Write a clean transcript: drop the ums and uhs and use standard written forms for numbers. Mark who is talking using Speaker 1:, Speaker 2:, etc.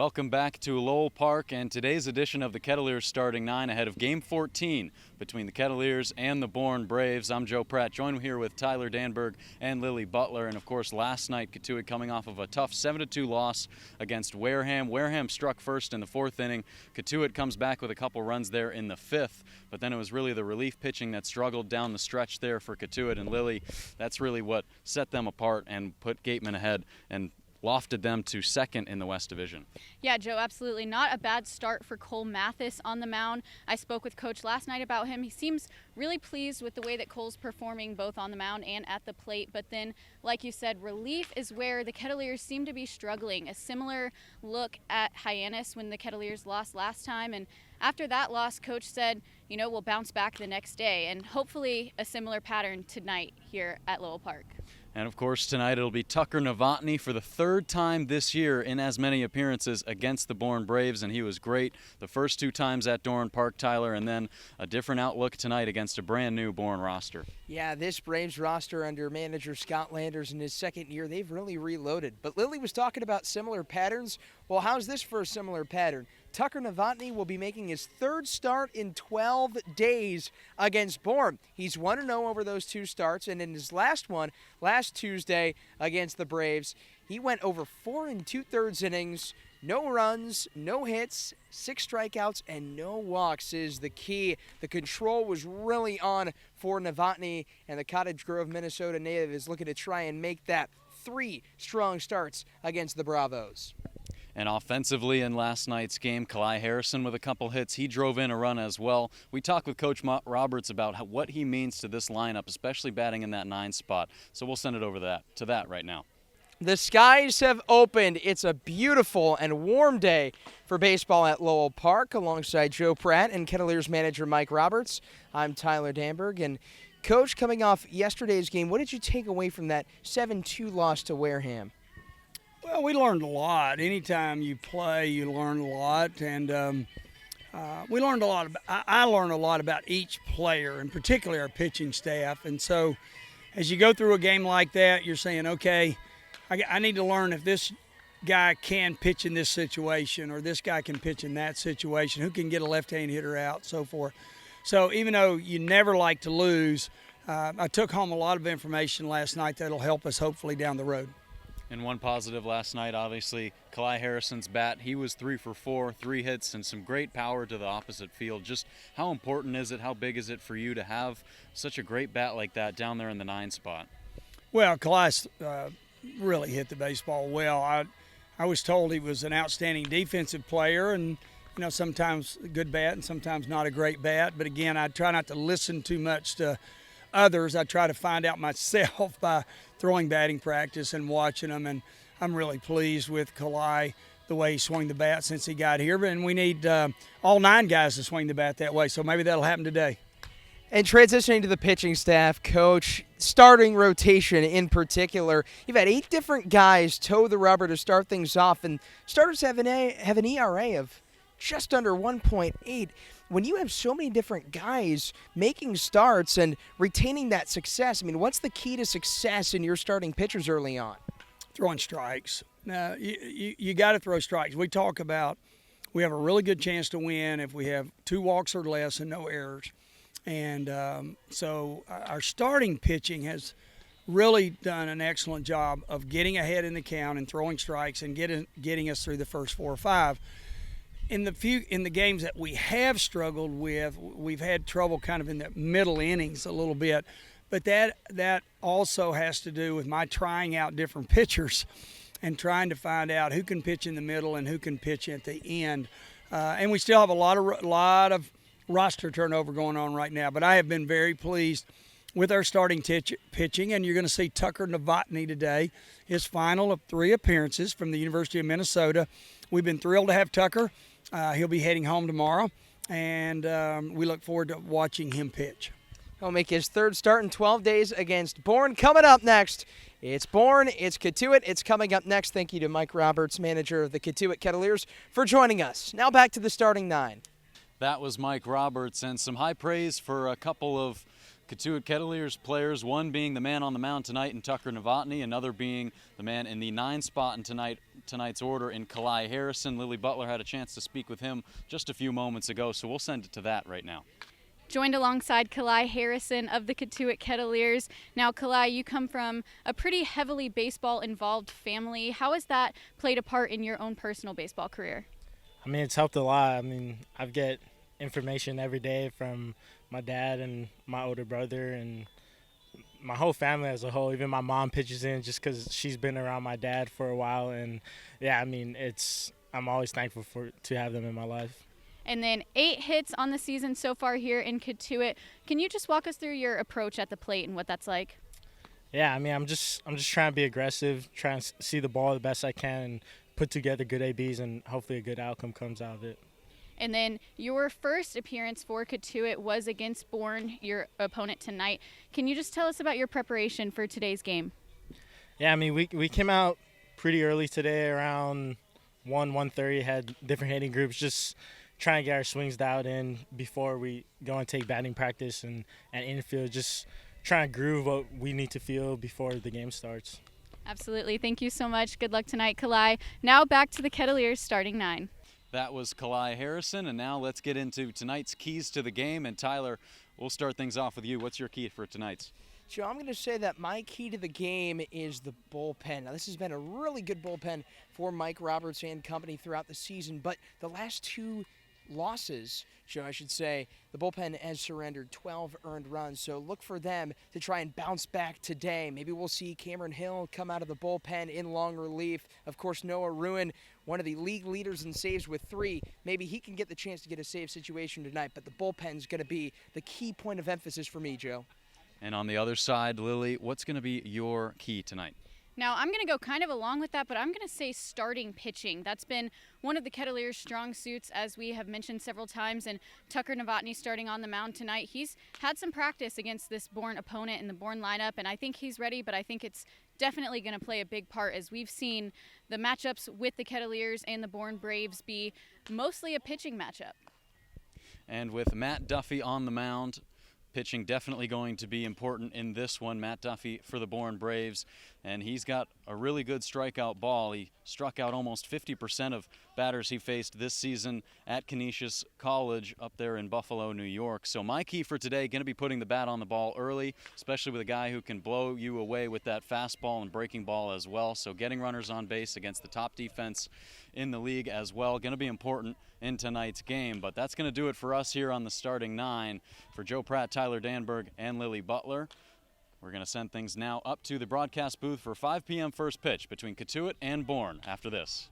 Speaker 1: Welcome back to Lowell Park and today's edition of the Kettleers Starting 9 ahead of Game 14 between the Kettleers and the Bourne Braves. I'm Joe Pratt, joined here with Tyler Danberg and Lily Butler. And of course, last night, Cotuit coming off of a tough 7-2 loss against Wareham. Wareham struck first in the fourth inning. Cotuit comes back with a couple runs there in the fifth, but then it was really the relief pitching that struggled down the stretch there for Cotuit. And Lily, that's really what set them apart and put Gateman ahead and lofted them to second in the West Division.
Speaker 2: Yeah, Joe, absolutely. Not a bad start for Cole Mathis on the mound. I spoke with Coach last night about him. He seems really pleased with the way that Cole's performing both on the mound and at the plate. But then, like you said, relief is where the Kettleers seem to be struggling. A similar look at Hyannis when the Kettleers lost last time. And after that loss, Coach said, you know, we'll bounce back the next day. And hopefully a similar pattern tonight here at Lowell Park.
Speaker 1: And of course, tonight it'll be Tucker Novotny for the third time this year in as many appearances against the Bourne Braves, and he was great the first two times at Bourne Park, Tyler, and then a different outlook tonight against a brand new Bourne roster.
Speaker 3: Yeah, this Braves roster under manager Scott Landers in his second year, they've really reloaded. But Lily was talking about similar patterns. Well, how's this for a similar pattern? Tucker Novotny will be making his third start in 12 days against Bourne. He's 1-0 over those two starts, and in his last one, last Tuesday against the Braves, he went over 4 2/3 innings, no runs, no hits, 6 strikeouts, and no walks is the key. The control was really on for Novotny, and the Cottage Grove, Minnesota native is looking to try and make that 3 strong starts against the Bravos.
Speaker 1: And offensively in last night's game, Kalai Harrison with a couple hits. He drove in a run as well. We talked with Coach Roberts about what he means to this lineup, especially batting in that 9 spot. So we'll send it over to that right now.
Speaker 3: The skies have opened. It's a beautiful and warm day for baseball at Lowell Park. Alongside Joe Pratt and Kettleers manager Mike Roberts, I'm Tyler Danberg. And Coach, coming off yesterday's game, what did you take away from that 7-2 loss to Wareham?
Speaker 4: Well, we learned a lot. Anytime you play, you learn a lot, and we learned a lot. I learned a lot about each player, and particularly our pitching staff. And so, as you go through a game like that, you're saying, okay, I need to learn if this guy can pitch in this situation, or this guy can pitch in that situation. Who can get a left-hand hitter out, so forth. So, even though you never like to lose, I took home a lot of information last night that'll help us hopefully down the road.
Speaker 1: And one positive last night, obviously, Kalai Harrison's bat. He was 3 for 4, 3 hits, and some great power to the opposite field. Just how important is it, how big is it for you to have such a great bat like that down there in the 9 spot?
Speaker 4: Well, Kalai really hit the baseball well. I was told he was an outstanding defensive player, and you know, sometimes a good bat and sometimes not a great bat. But again, I try not to listen too much to others. I try to find out myself by throwing batting practice and watching them, and I'm really pleased with Kalai, the way he swung the bat since he got here. And we need all 9 guys to swing the bat that way, so maybe that'll happen today.
Speaker 3: And transitioning to the pitching staff, Coach, starting rotation in particular, you've had 8 different guys toe the rubber to start things off, and starters have an ERA of just under 1.8. When you have so many different guys making starts and retaining that success, I mean, what's the key to success in your starting pitchers early on?
Speaker 4: Throwing strikes. Now, you got to throw strikes. We talk about we have a really good chance to win if we have 2 walks or less and no errors. And so our starting pitching has really done an excellent job of getting ahead in the count and throwing strikes and getting us through the first 4 or 5. In the games that we have struggled with, we've had trouble kind of in the middle innings a little bit, but that also has to do with my trying out different pitchers and trying to find out who can pitch in the middle and who can pitch at the end. And we still have a lot of roster turnover going on right now, but I have been very pleased with our starting pitching, and you're going to see Tucker Novotny today, his final of 3 appearances from the University of Minnesota. We've been thrilled to have Tucker. He'll be heading home tomorrow, and we look forward to watching him pitch.
Speaker 3: He'll make his 3rd start in 12 days against Bourne. Coming up next, it's Bourne, it's Cotuit. It's coming up next. Thank you to Mike Roberts, manager of the Cotuit Kettleers, for joining us. Now back to the starting 9.
Speaker 1: That was Mike Roberts, and some high praise for a couple of Cotuit Kettleers players, one being the man on the mound tonight in Tucker Novotny, another being the man in the 9 spot in tonight's order in Kalai Harrison. Lily Butler had a chance to speak with him just a few moments ago, so we'll send it to that right now.
Speaker 2: Joined alongside Kalai Harrison of the Cotuit Kettleers. Now, Kalai, you come from a pretty heavily baseball-involved family. How has that played a part in your own personal baseball career?
Speaker 5: I mean, it's helped a lot. I mean, I get information every day from my dad and my older brother and my whole family as a whole. Even my mom pitches in just because she's been around my dad for a while. And, yeah, I mean, I'm always thankful to have them in my life.
Speaker 2: And then 8 hits on the season so far here in Cotuit. Can you just walk us through your approach at the plate and what that's like?
Speaker 5: Yeah, I mean, I'm just trying to be aggressive, trying to see the ball the best I can, and put together good ABs, and hopefully a good outcome comes out of it.
Speaker 2: And then your first appearance for Cotuit was against Bourne, your opponent tonight. Can you just tell us about your preparation for today's game?
Speaker 5: Yeah, I mean, we came out pretty early today, around 1:30, had different hitting groups, just trying to get our swings dialed in before we go and take batting practice and infield, just trying to groove what we need to feel before the game starts.
Speaker 2: Absolutely. Thank you so much. Good luck tonight, Kalai. Now back to the Kettleers starting 9.
Speaker 1: That was Kalai Harrison, and now let's get into tonight's keys to the game. And Tyler, we'll start things off with you. What's your key for tonight's?
Speaker 3: Joe, I'm going to say that my key to the game is the bullpen. Now, this has been a really good bullpen for Mike Roberts and company throughout the season, but the last 2 losses, Joe, I should say, the bullpen has surrendered 12 earned runs, so look for them to try and bounce back today. Maybe we'll see Cameron Hill come out of the bullpen in long relief. Of course, Noah Ruin, one of the league leaders in saves with 3. Maybe he can get the chance to get a save situation tonight, but the bullpen's going to be the key point of emphasis for me, Joe.
Speaker 1: And on the other side, Lily, what's going to be your key tonight?
Speaker 2: Now, I'm going to go kind of along with that, but I'm going to say starting pitching. That's been one of the Kettleers' strong suits, as we have mentioned several times, and Tucker Novotny starting on the mound tonight. He's had some practice against this Bourne opponent in the Bourne lineup, and I think he's ready, but I think it's definitely going to play a big part, as we've seen the matchups with the Kettleers and the Bourne Braves be mostly a pitching matchup.
Speaker 1: And with Matt Duffy on the mound, pitching definitely going to be important in this one. Matt Duffy for the Bourne Braves, and he's got a really good strikeout ball. He struck out almost 50% of batters he faced this season at Canisius College up there in Buffalo, New York. So my key for today, going to be putting the bat on the ball early, especially with a guy who can blow you away with that fastball and breaking ball as well. So getting runners on base against the top defense in the league as well, going to be important in tonight's game. But that's going to do it for us here on the starting 9. For Joe Pratt, Tyler Danberg, and Lily Butler, we're going to send things now up to the broadcast booth for 5 p.m. first pitch between Cotuit and Bourne after this.